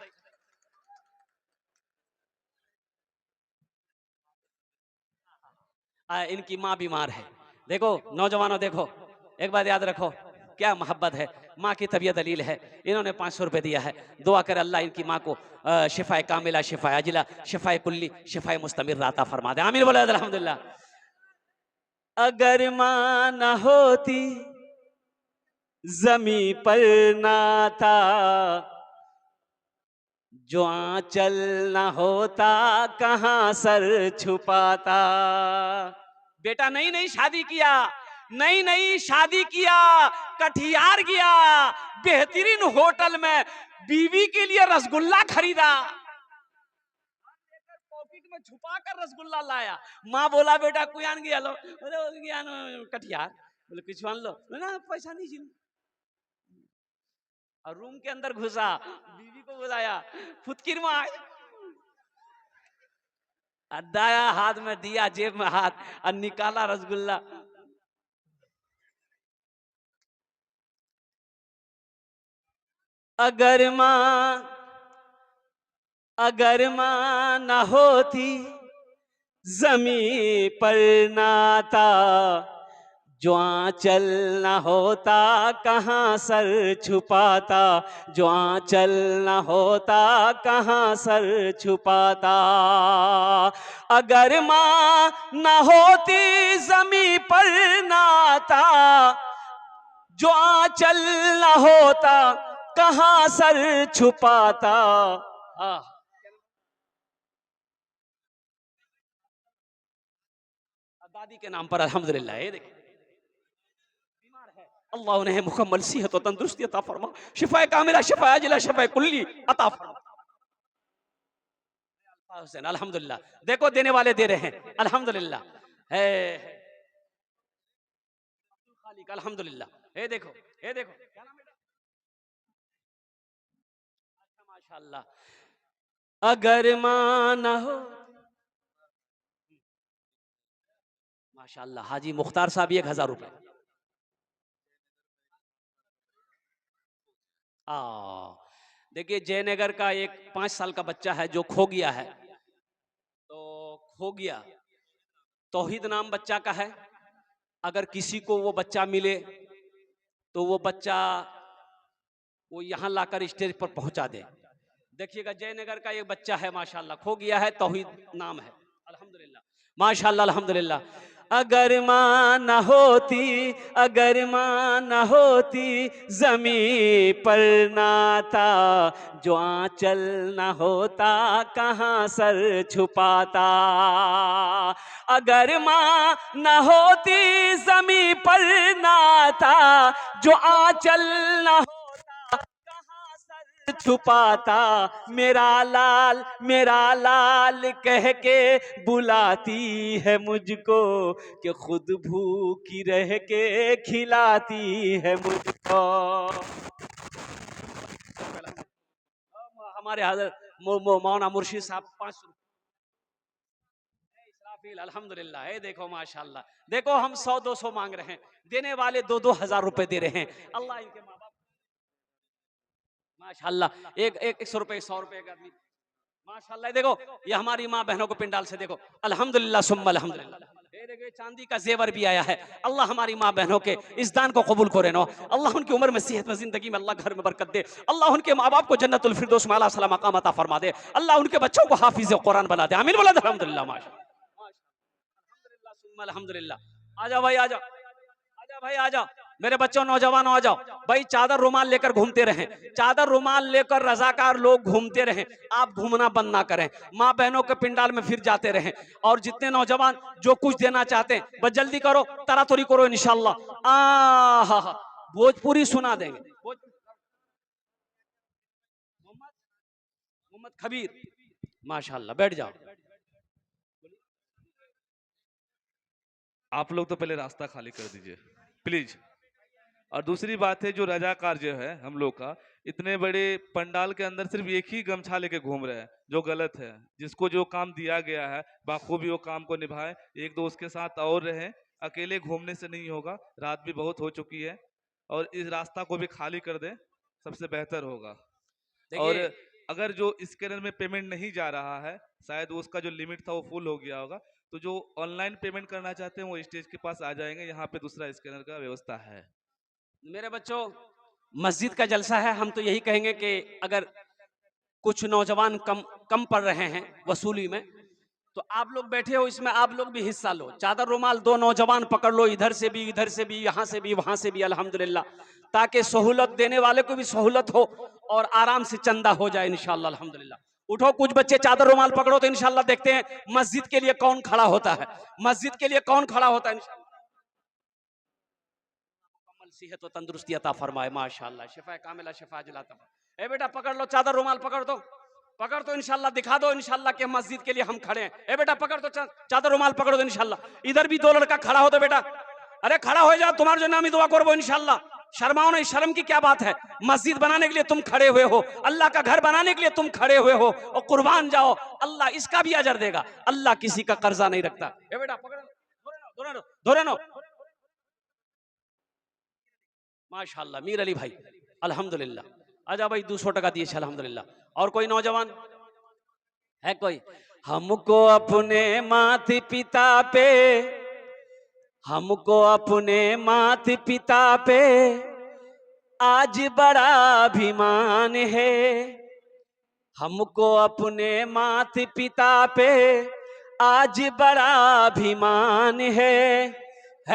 इनकी माँ बीमार है। देखो नौजवानों, देखो एक बात याद रखो, क्या मोहब्बत है, माँ की तबीयत दलील है। इन्होंने 500 रुपए दिया है। दुआ कर अल्लाह इनकी माँ को शिफाए कामिला, शिफाए अजिला, शिफाए कुल्ली, शिफाए मुस्तमिर अता फरमा दे। आमीन बोले अल्हम्दुलिल्लाह। अगर माँ न होती जमी पर ना था, जो आंचल ना होता कहां सर छुपाता। बेटा नई नई शादी किया, नई नई शादी किया, कटिहार गया, बेहतरीन होटल में बीवी के लिए रसगुल्ला खरीदा, पॉकेट में छुपा कर रसगुल्ला लाया। माँ बोला बेटा कुयान गया लो, कटिहार, बोले कुछ मान लो ना, पैसा नहीं चाहिए। और रूम के अंदर घुसा, बीवी को बुलाया, फुतकिर में आए, दाया हाथ में दिया, जेब में हाथ, और निकाला रसगुल्ला। अगर मां न होती जमी पर ना था, जो आंचल न होता कहां सर छुपाता, जो आंचल न होता कहां सर छुपाता। अगर मां न होती जमी पर ना था, जो आंचल न होता कहां सर छुपाता। दादी के नाम पर अल्हम्दुलिल्लाह। ये देखिए अल्लाह उन्हें मुकम्मल सेहत और तंदुरुस्ती अता फरमा, शिफा कामिला, शिफा अजिला, शिफा कुल्ली अता फरमा। हुसैन अल्हम्दुलिल्लाह। देखो देने वाले दे रहे हैं अल्हम्दुलिल्लाह। है खालिक अल्हम्दुलिल्लाह। ये देखो, ये देखो क्या नाम है? अच्छा माशाअल्लाह। अगर मां न हो, माशाअल्लाह हाजी मुख्तार साहब 1000 रुपए। देखिए जयनगर का एक 5 साल का बच्चा है जो खो गया है, तो खो गया, तौहीद नाम बच्चा का है। अगर किसी को वो बच्चा मिले तो वो बच्चा वो यहाँ लाकर स्टेज पर पहुंचा दे। देखिएगा जयनगर का एक बच्चा है माशाल्लाह, खो गया है, तौहीद नाम है। अल्हम्दुलिल्लाह माशाल्लाह अल्हम्दुलिल्लाह। अगर मां न होती, अगर मां न होती जमी पर ना था, जो आंचल न होता कहां सर छुपाता। अगर मां न होती जमी पर ना था, जो आंचल न छुपाता। मेरा लाल कह के बुलाती है मुझको, कि खुद भूखी रह के खिलाती है मुझको। हमारे हज़रत मौलाना मुर्शिद साहब 500 अल्हम्दुलिल्लाह। है देखो माशाल्लाह, देखो हम 100-200 मांग रहे हैं, देने वाले 2-2 हजार रुपए दे रहे हैं। अल्लाह इनके माँ बाप माशाल्लाह, एक 100 रुपए 100 रुपए का आदमी माशाल्लाह। देखो ये हमारी माँ बहनों को पिंडाल से देखो अल्हम्दुलिल्लाह सुम्मा अल्हम्दुलिल्लाह। ये देखो चांदी का जेवर भी आया है। अल्लाह हमारी माँ बहनों के इस दान को कबूल करे नो। अल्लाह उनकी उम्र में सेहत में जिंदगी में अल्लाह घर में बरकत दे। अल्लाह उनके माँ बाप को जन्नतुल फिरदौस में आला सलाम मकाम अता फरमा दे। अल्लाह उनके बच्चों को हाफिज कुरान बना दे। आमीन बोला अल्हम्दुलिल्लाह माशाल्लाह अल्हम्दुलिल्लाह सुम्मा अल्हम्दुलिल्लाह। आजा भाई आजा, आजा भाई आजा। मेरे बच्चों नौजवानों आ जाओ भाई, चादर रुमाल लेकर घूमते रहें, चादर रुमाल लेकर रजाकार लोग घूमते रहें, आप घूमना बंद ना करें, माँ बहनों के पिंडाल में फिर जाते रहें। और जितने नौजवान जो कुछ देना चाहते हैं बस जल्दी करो, तरातुरी करो, इंशाल्लाह भोजपुरी सुना देंगे। मोहम्मद खबीर, माशाल्लाह, बैठ जाओ। आप लोग तो पहले रास्ता खाली कर दीजिए प्लीज। और दूसरी बात है, जो रजाकार जो है हम लोग का, इतने बड़े पंडाल के अंदर सिर्फ एक ही गमछा लेके घूम रहे हैं, जो गलत है। जिसको जो काम दिया गया है बाखूबी वो काम को निभाए, एक दो उसके साथ और रहे, अकेले घूमने से नहीं होगा। रात भी बहुत हो चुकी है, और इस रास्ता को भी खाली कर दें, सबसे बेहतर होगा। और देखिए अगर जो स्कैनर में पेमेंट नहीं जा रहा है, शायद उसका जो लिमिट था वो फुल हो गया होगा, तो जो ऑनलाइन पेमेंट करना चाहते हैं वो स्टेज के पास आ जाएंगे, यहाँ पे दूसरा स्कैनर का व्यवस्था है। मेरे बच्चों, मस्जिद का जलसा है, हम तो यही कहेंगे कि अगर कुछ नौजवान कम कम पड़ रहे हैं वसूली में, तो आप लोग बैठे हो इसमें, आप लोग भी हिस्सा लो। चादर रुमाल दो नौजवान पकड़ लो, इधर से भी, इधर से भी, यहाँ से भी, वहां से भी, अल्हम्दुलिल्लाह, ताकि सहूलत देने वाले को भी सहूलत हो और आराम से चंदा हो जाए इंशाल्लाह, अल्हम्दुलिल्लाह। उठो कुछ बच्चे चादर रुमाल पकड़ो, तो इंशाल्लाह देखते हैं मस्जिद के लिए कौन खड़ा होता है, मस्जिद के लिए कौन खड़ा होता है। मुकम्मल सेहत और तंदुरुस्ती अता फरमाए, माशाल्लाह, शिफा कामिला, शिफा जलाता। ए बेटा पकड़ लो, चादर रुमाल पकड़ दो, पकड़ दो इंशाल्लाह, दिखा दो इंशाल्लाह कि मस्जिद के लिए हम खड़े हैं। ए बेटा पकड़ दो, चादर रुमाल पकड़ दो इंशाल्लाह। इधर भी दो लड़का खड़ा हो दो बेटा, अरे खड़ा हो जाओ, तुम्हारे जो नामी दुआ करो इंशाल्लाह। शर्माओ नहीं, शर्म की क्या बात है, मस्जिद बनाने के लिए तुम खड़े हुए हो, अल्लाह का घर बनाने के लिए तुम खड़े हुए हो, और कुर्बान जाओ, अल्लाह इसका भी अजर देगा, अल्लाह किसी का कर्जा नहीं रखता। ए बेटा पकड़, धोरे नो, माशाल्लाह, मीर अली भाई, अल्हम्दुलिल्लाह। आजा भाई, 200 टका दिए, अल्हम्दुलिल्लाह। और कोई नौजवान है कोई? हमको अपने माता पिता पे, हमको अपने माता पिता पे आज बड़ा अभिमान है, हमको अपने माता पिता पे आज बड़ा अभिमान है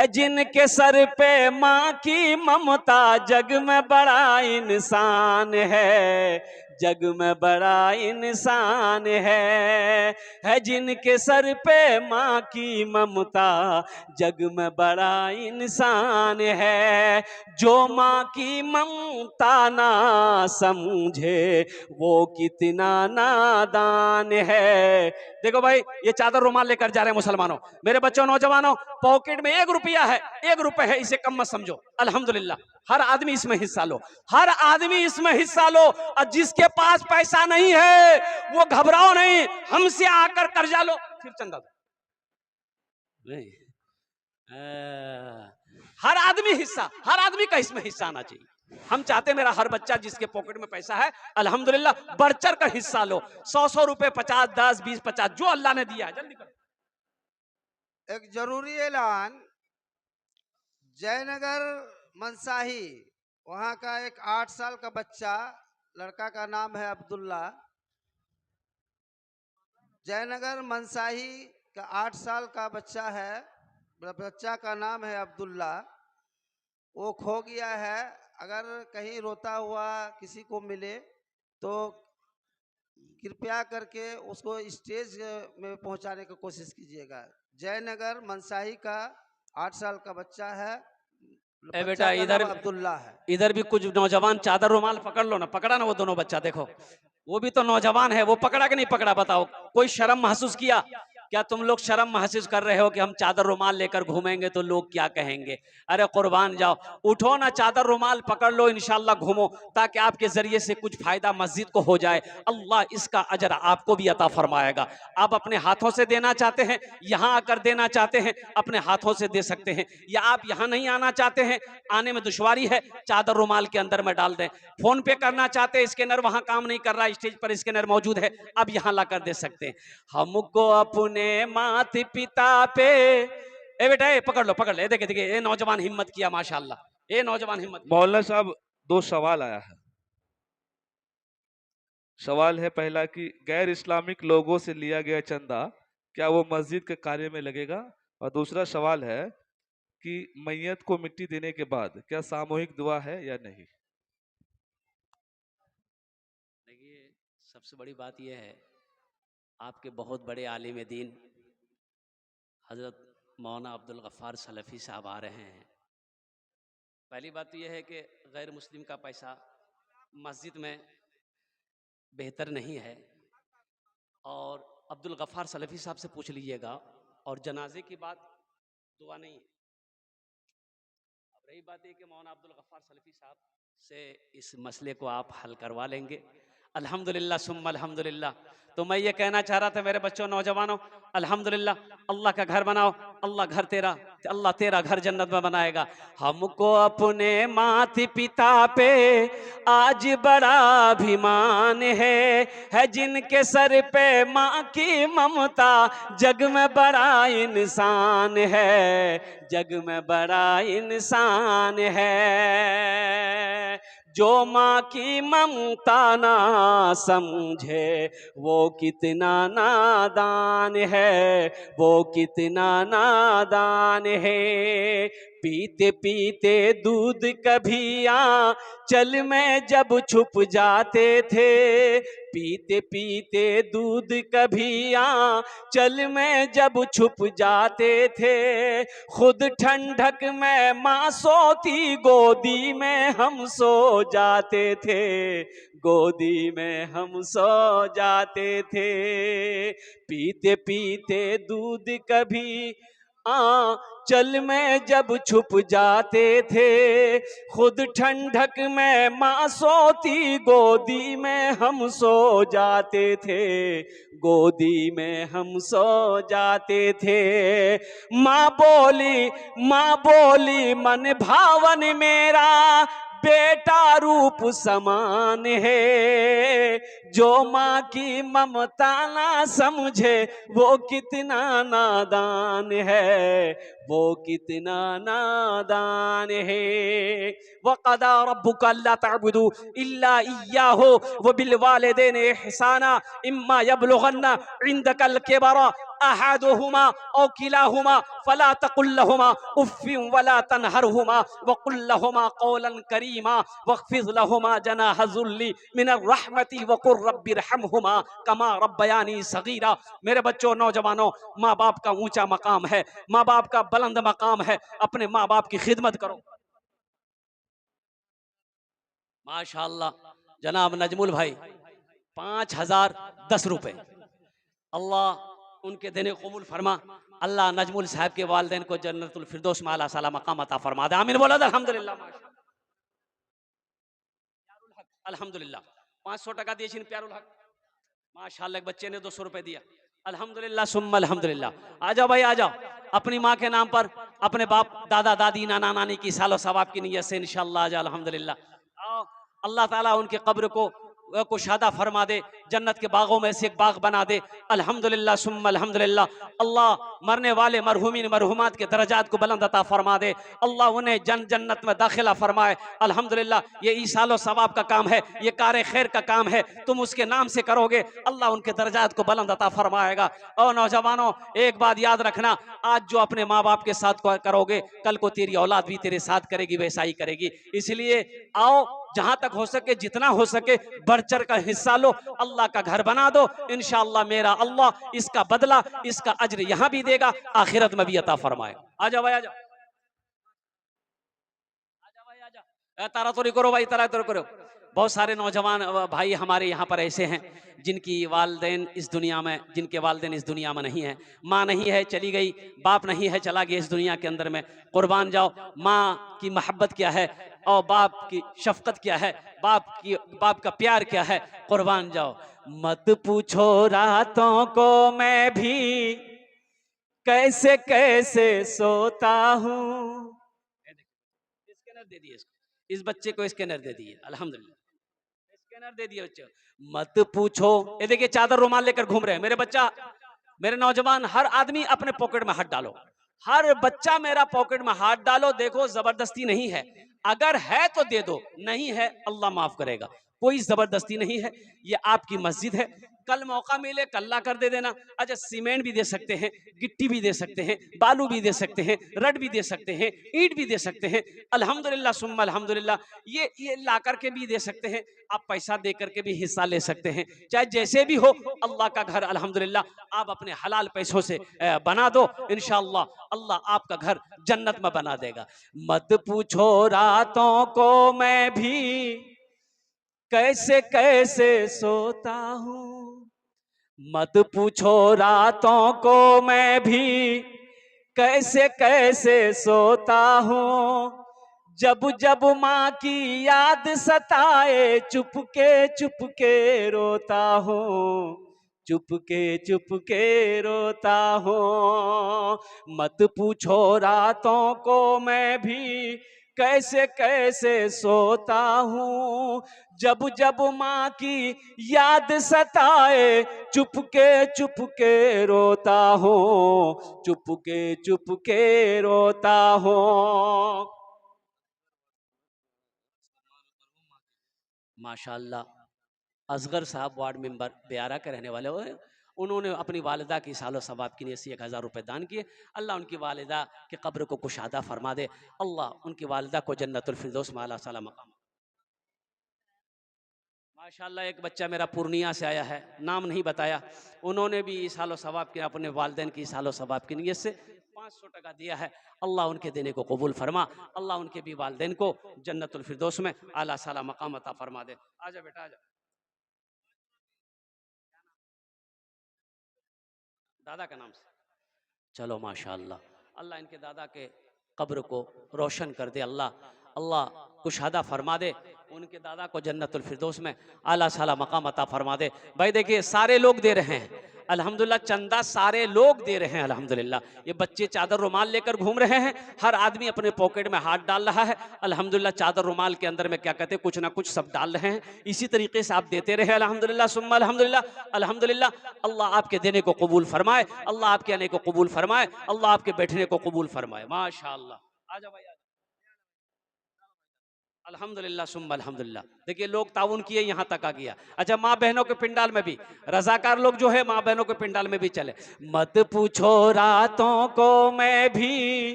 जिनके सर पे माँ की ममता, जग में बड़ा इंसान है, जग में बड़ा इंसान है जिनके सर पे माँ की ममता, जग में बड़ा इंसान है। जो माँ की ममता ना समझे वो कितना नादान है। देखो भाई, ये चादर रुमाल लेकर जा रहे हैं मुसलमानों, मेरे बच्चों नौजवानों, पॉकेट में 1 रुपया है, 1 रुपए है, इसे कम मत समझो, अल्हम्दुलिल्लाह। हर आदमी इसमें हिस्सा लो, हर आदमी इसमें हिस्सा लो। और जिसके पास पैसा नहीं है वो घबराओ नहीं, हमसे आकर कर्जा लो, फिर चंदा दो। नहीं, हर आदमी हिस्सा, हर आदमी का इसमें हिस्सा आना चाहिए। हम चाहते हैं मेरा हर बच्चा जिसके पॉकेट में पैसा है, अल्हम्दुलिल्लाह, बढ़ चढ़ कर हिस्सा लो। 100 रुपए, 50, 10, 20, 50, जो अल्लाह ने दिया है, जल्दी करो। एक जरूरी ऐलान, जयनगर मनसाही, वहाँ का एक 8 साल का बच्चा, लड़का का नाम है अब्दुल्ला। जयनगर मनसाही का 8 साल का बच्चा है, बच्चा का नाम है अब्दुल्ला। वो खो गया है, अगर कहीं रोता हुआ किसी को मिले तो कृपया करके उसको स्टेज में पहुंचाने की कोशिश कीजिएगा। जयनगर मनसाही का 8 साल का बच्चा है, ए बेटा इधर अब्दुल्ला है। इधर भी कुछ नौजवान चादर रुमाल पकड़ लो ना, पकड़ा ना वो दोनों बच्चा, देखो वो भी तो नौजवान है, वो पकड़ा कि नहीं पकड़ा बताओ। कोई शर्म महसूस किया क्या? तुम लोग शर्म महसूस कर रहे हो कि हम चादर रुमाल लेकर घूमेंगे तो लोग क्या कहेंगे? अरे कुर्बान जाओ, उठो ना, चादर रुमाल पकड़ लो, इंशाल्लाह घूमो, ताकि आपके जरिए से कुछ फायदा मस्जिद को हो जाए, अल्लाह इसका अजर आपको भी अता फरमाएगा। आप अपने हाथों से देना चाहते हैं, यहाँ आकर देना चाहते हैं, अपने हाथों से दे सकते हैं, या आप यहाँ नहीं आना चाहते हैं, आने में दुश्वारी है, चादर रुमाल के अंदर में डाल दें। फोन पे करना चाहते हैं, स्कैनर वहां काम नहीं कर रहा, स्टेज पर स्कैनर मौजूद है, अब यहाँ लाकर दे सकते हैं। हमको अपने माता पिता पे, ए बेटा ए पकड़ लो, पकड़ ले, देखे देखे, ये नौजवान हिम्मत किया, माशाल्लाह, ये नौजवान हिम्मत। मौलाना साहब, 2 सवाल आया है। सवाल है पहला कि गैर इस्लामिक लोगों से लिया गया चंदा क्या वो मस्जिद के कार्य में लगेगा? और दूसरा सवाल है कि मैयत को मिट्टी देने के बाद क्या सामूहिक दुआ है या नहीं? देखिए, सबसे बड़ी बात यह है, आपके बहुत बड़े आलिम दीन हज़रत मौलाना अब्दुल गफ़्फ़ार सलफ़ी साहब आ रहे हैं। पहली बात तो यह है कि गैर मुस्लिम का पैसा मस्जिद में बेहतर नहीं है, और अब्दुल गफ़्फ़ार सलफ़ी साहब से पूछ लीजिएगा। और जनाजे की बात दुआ नहीं है। अब रही बात है कि मौलाना अब्दुल गफ़्फ़ार सलफ़ी साहब से इस मसले को आप हल करवा लेंगे, अल्हम्दुलिल्लाह सुम्मा अल्हम्दुलिल्लाह। तो मैं ये कहना चाह रहा था मेरे बच्चों, नौजवानों, अल्हम्दुलिल्लाह, अल्लाह का घर बनाओ, अल्लाह घर तेरा, अल्लाह तेरा घर जन्नत में बनाएगा। हमको अपने माता पिता पे आज बड़ा अभिमान है जिनके सर पे माँ की ममता, जग में बड़ा इंसान है, जग में बड़ा इंसान है। जो माँ की ममता ना समझे वो कितना नादान है, वो कितना नादान है। पीते पीते दूध कभी आंचल में जब छुप जाते थे, पीते पीते दूध कभी आंचल में जब छुप जाते थे, खुद ठंडक में माँ सोती गोदी में हम सो जाते थे, गोदी में हम सो जाते थे। पीते पीते दूध कभी आंचल में जब छुप जाते थे, खुद ठंडक में माँ सोती गोदी में हम सो जाते थे, गोदी में हम सो जाते थे। माँ बोली मन भावन मेरा बेटा रूप समान है, जो माँ की ममता ना समझे वो कितना नादान है, वो कितना नादान है। वक़दा रब्बुका अल्ला तअबुदू इल्ला इय्याहु व बिल वालिदैनि इहसाना इम्मा यबलुगन्ना इंदकल किबरा अहदुहुमा औ किलाहुमा फला तकुल लहुमा उफ्फिन वला तनहरहुमा वकुल लहुमा कौलन करीमा वख्फिज़ लहुमा जनाह ज़ुल्ली मिनर रहमति वकुर रब्बिरहमहुमा कमा रब्बयानी सगीरा। मेरे बच्चों, नौजवानों, माँ बाप का ऊंचा मकाम है, माँ बाप का बुलंद मकाम है, अपने माँ बाप की खिदमत करो। माशाअल्लाह, जनाब नजमुल भाई 5010 रुपए, अल्लाह उनके देने कबूल फरमा। अल्लाह नजमुल साहब के वालिदैन को जन्नतुल फिरदौस में आला साला मकाम अता फरमा दे। आमीन बोला अल्हम्दुलिल्लाह। अल्हम्दुलिल्लाह 500 टका दिए प्यारुल हक, माशाअल्लाह। एक बच्चे ने 200 रुपए दिया, अल्हम्दुलिल्लाह सुम्मा अल्हम्दुलिल्लाह। आ जाओ भाई, आ जाओ, अपनी माँ के नाम पर अपने बाप दादा दादी नाना नानी की सालो सवाब की नियत से इंशाअल्लाह आ जाओ, अल्हम्दुलिल्लाह। आओ, अल्लाह ताला उनके कब्र को कुशादा फरमा दे, जन्नत के बागों में से एक बाग बना दे, अल्हम्दुलिल्लाह सुम्मा अल्हम्दुलिल्लाह। अल्लाह मरने वाले मरहुमीन मरहुमात के दर्जात को बुलंद अता फरमा दे, अल्लाह उन्हें जन्नत में दाखिला फरमाए, अल्हम्दुलिल्लाह। ये ईसालो सवाब का काम है, ये कार खैर का काम है, तुम उसके नाम से करोगे, अल्लाह उनके दर्जात को बुलंद अता फरमाएगा। और नौजवानों, एक बात याद रखना, आज जो अपने माँ बाप के साथ करोगे, कल को तेरी औलाद भी तेरे साथ करेगी, वैसा ही करेगी। इसलिए आओ, जहां तक हो सके, जितना हो सके बढ़ चढ़ का हिस्सा लो, अल्लाह का घर बना दो, इंशाअल्लाह मेरा अल्लाह इसका बदला, इसका अज्र यहां भी देगा, आखिरत में भी अता फरमाएगा। आ जाओ भाई, आ जाओ, आ जाओ भाई, आ जाओ, तारा तोरी करो भाई, तारा तोरी करो। बहुत सारे नौजवान भाई हमारे यहाँ पर ऐसे हैं जिनकी वालदेन इस दुनिया में, जिनके वालदेन इस दुनिया में नहीं है, माँ नहीं है, चली गई, बाप नहीं है, चला गया इस दुनिया के अंदर में। कुर्बान जाओ, माँ की मोहब्बत क्या है और बाप की शफकत क्या है, बाप का प्यार क्या है, कुर्बान जाओ। मत पूछो रातों को मैं भी कैसे कैसे सोता हूँ। स्कैनर दे दिए इसको, इस बच्चे को स्कैनर दे दिए, अल्हम्दुलिल्लाह, स्कैनर दे दिए बच्चे। मत पूछो, ये देखिए चादर रुमाल लेकर घूम रहे हैं मेरे बच्चा, मेरे नौजवान, हर आदमी अपने पॉकेट में हाथ डालो, हर बच्चा मेरा पॉकेट में हाथ डालो। देखो, जबरदस्ती नहीं है, अगर है तो दे दो, नहीं है अल्लाह माफ करेगा। कोई जबरदस्ती नहीं है, ये आपकी मस्जिद है। कल मौका मिले कल्ला कर दे देना। अच्छा, सीमेंट भी दे सकते हैं, गिट्टी भी दे सकते हैं, बालू भी दे सकते हैं, रड भी दे सकते हैं, ईंट भी दे सकते हैं। अल्हम्दुलिल्लाह सुम्मा अल्हम्दुलिल्लाह, ये ला करके भी दे सकते हैं। आप पैसा दे करके भी हिस्सा ले सकते हैं। चाहे जैसे भी हो, अल्लाह का घर अल्हम्दुलिल्लाह आप अपने हलाल पैसों से बना दो, इंशाअल्लाह अल्लाह आपका घर जन्नत में बना देगा। मत पूछो रातों को मैं भी कैसे कैसे सोता हूँ, मत पूछो रातों को मैं भी कैसे कैसे सोता हूँ। जब जब माँ की याद सताए चुपके चुपके रोता हूँ, चुपके रोता हूँ। मत पूछो रातों को मैं भी कैसे कैसे सोता हूँ। जब जब माँ की याद सताए चुपके चुपके रोता हूँ, चुपके रोता हूँ। माशाअल्लाह असगर साहब वार्ड मेंबर बेयारा के रहने वाले हैं। उन्होंने अपनी वालिदा की सालो सवाब की नीयत से 1000 रुपये दान किए। अल्लाह उनकी वालिदा के कब्र को कुशादा फरमा दे, अल्लाह उनकी वालिदा को जन्नतुल फिरदौस में आला साला मकाम। माशाअल्लाह एक बच्चा मेरा पूर्णिया से आया है, नाम नहीं बताया, उन्होंने भी सालो सवाब के अपने वालिदैन की सालो सवाब की नीयत से 500 टका दिया है। अल्लाह उनके देने को कबूल फरमा, अल्लाह उनके भी वालिदैन को जन्नतुल फिरदौस में आला साला मकाम अता फरमा दे। आजा बेटा आजा। दादा का नाम से चलो माशाअल्लाह, अल्लाह इनके दादा के कब्र को रोशन कर दे, अल्लाह कुशादा फरमा दे, उनके दादा को जन्नतुल फिरदौस में आला साला मकाम अता फरमा दे। भाई देखिए सारे लोग दे रहे हैं अल्हम्दुलिल्लाह, चंदा सारे लोग दे रहे हैं अल्हम्दुलिल्लाह। ये बच्चे चादर रुमाल लेकर घूम रहे हैं, हर आदमी अपने पॉकेट में हाथ डाल रहा है अल्हम्दुलिल्लाह। चादर रुमाल के अंदर में क्या कहते हैं, कुछ ना कुछ सब डाल रहे हैं। इसी तरीके से आप देते रहे अल्हम्दुलिल्लाह सुम्मा अल्हम्दुलिल्लाह अल्हम्दुलिल्लाह। अल्लाह आपके देने को कबूल फरमाए, अल्लाह आपके आने को कबूल फरमाए, अल्लाह आपके बैठने को कबूल फरमाए। माशाअल्लाह आजा भाई आजा। अल्हम्दुलिल्लाह सुम्मा अल्हम्दुलिल्लाह। देखिए लोग ताउन किए यहाँ तक आ गया। अच्छा माँ बहनों के पिंडाल में भी रजाकार लोग जो है माँ बहनों के पिंडाल में भी चले। मत पूछो रातों को मैं भी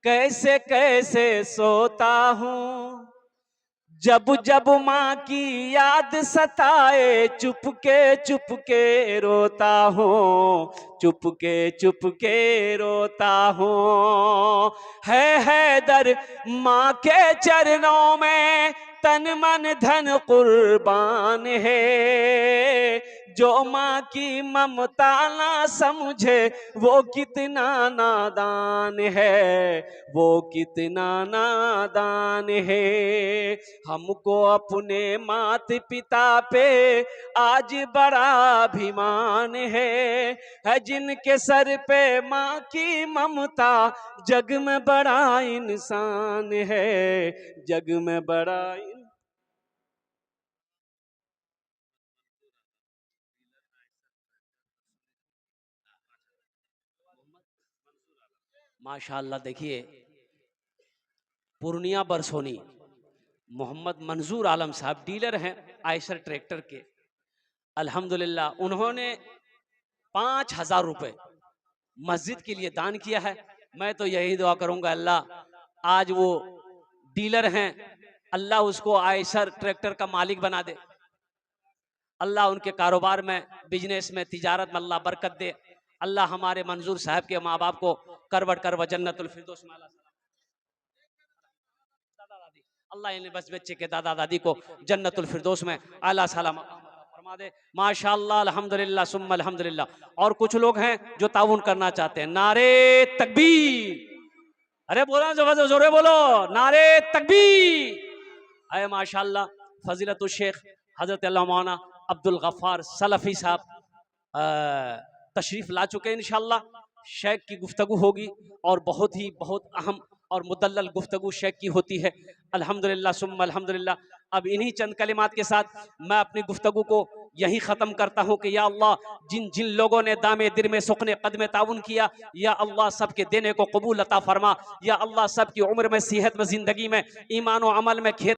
कैसे कैसे सोता हूँ, जब जब माँ की याद सताए चुपके चुपके रोता हूँ, चुपके रोता हूँ। है दर माँ के चरणों में तन मन धन कुर्बान है, जो माँ की ममता ना समझे वो कितना नादान है, वो कितना नादान है। हमको अपने मात पिता पे आज बड़ा अभिमान है जिनके सर पे माँ की ममता जग में बड़ा इंसान है, जग में बड़ा माशाअल्लाह। देखिए पूर्णिया बरसोनी मोहम्मद मंजूर आलम साहब डीलर हैं आयशर ट्रैक्टर के अल्हम्दुलिल्लाह। उन्होंने 5000 रुपये मस्जिद के लिए दान किया है। मैं तो यही दुआ करूंगा अल्लाह आज वो डीलर हैं, अल्लाह उसको आयशर ट्रैक्टर का मालिक बना दे, अल्लाह उनके कारोबार में बिजनेस में तिजारत में अल्लाह बरकत दे। अल्लाह हमारे मंजूर साहब के माँ बाप को करवट कर जन्नतुल फिरदौस में अल्लाह इन बस बच्चे के दादा दादी को जन्नतुल फिरदौस में आला साला फरमा दे। माशाअल्लाह अल्हम्दुलिल्लाह सुम्मा अल्हम्दुलिल्लाह। और कुछ लोग हैं जो ताउन करना चाहते हैं, नारे तकबीर, अरे बोलो जोरे बोलो नारे तकबीर। अरे माशाअल्लाह फजीलतुल शेख हजरत मौलाना अब्दुल गफ्फार सलफी साहब तशरीफ ला चुके हैं। इंशाअल्लाह शेख की गुफ्तगू होगी और बहुत अहम और मुदल्लल गुफ्तगू शेख की होती है अल्हम्दुलिल्लाह सुम्मा अल्हम्दुलिल्लाह। अब इन्हीं चंद कलिमात के साथ मैं अपनी गुफ्तगू को यहीं ख़त्म करता हूँ कि या अल्लाह जिन जिन लोगों ने दामे दिर में सुखने कदम ताउन किया, या अल्लाह सबके देने को कबूल अता फरमा, या अल्लाह सबकी उम्र में सेहत में ज़िंदगी में ईमान व अमल में खेत